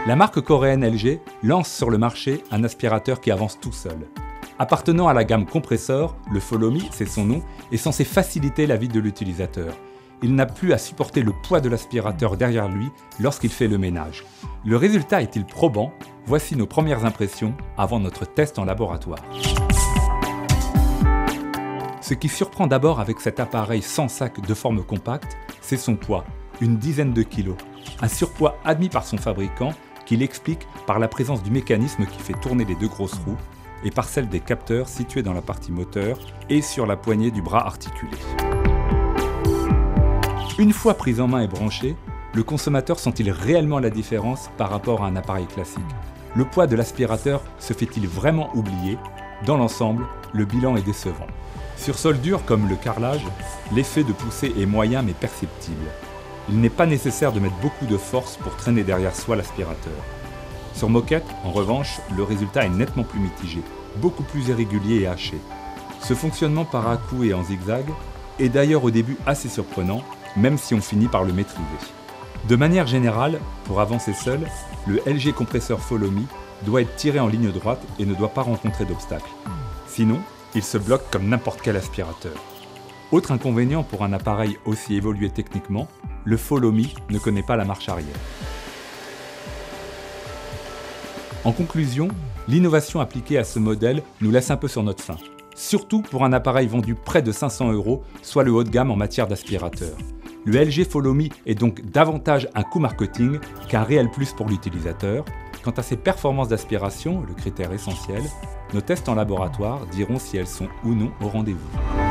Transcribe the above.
La marque coréenne LG lance sur le marché un aspirateur qui avance tout seul. Appartenant à la gamme compresseur, le Follow Me, c'est son nom, est censé faciliter la vie de l'utilisateur. Il n'a plus à supporter le poids de l'aspirateur derrière lui lorsqu'il fait le ménage. Le résultat est-il probant? Voici nos premières impressions avant notre test en laboratoire. Ce qui surprend d'abord avec cet appareil sans sac de forme compacte, c'est son poids, une dizaine de kilos. Un surpoids admis par son fabricant qu'il explique par la présence du mécanisme qui fait tourner les deux grosses roues et par celle des capteurs situés dans la partie moteur et sur la poignée du bras articulé. Une fois prise en main et branché, le consommateur sent-il réellement la différence par rapport à un appareil classique? Le poids de l'aspirateur se fait-il vraiment oublier? Dans l'ensemble, le bilan est décevant. Sur sol dur comme le carrelage, l'effet de poussée est moyen mais perceptible. Il n'est pas nécessaire de mettre beaucoup de force pour traîner derrière soi l'aspirateur. Sur moquette, en revanche, le résultat est nettement plus mitigé, beaucoup plus irrégulier et haché. Ce fonctionnement par à-coups et en zigzag est d'ailleurs au début assez surprenant, même si on finit par le maîtriser. De manière générale, pour avancer seul, le LG compresseur Follow Me doit être tiré en ligne droite et ne doit pas rencontrer d'obstacles. Sinon, il se bloque comme n'importe quel aspirateur. Autre inconvénient pour un appareil aussi évolué techniquement, le Follow Me ne connaît pas la marche arrière. En conclusion, l'innovation appliquée à ce modèle nous laisse un peu sur notre faim. Surtout pour un appareil vendu près de 500 €, soit le haut de gamme en matière d'aspirateur. Le LG Follow Me est donc davantage un coup marketing qu'un réel plus pour l'utilisateur. Quant à ses performances d'aspiration, le critère essentiel, nos tests en laboratoire diront si elles sont ou non au rendez-vous.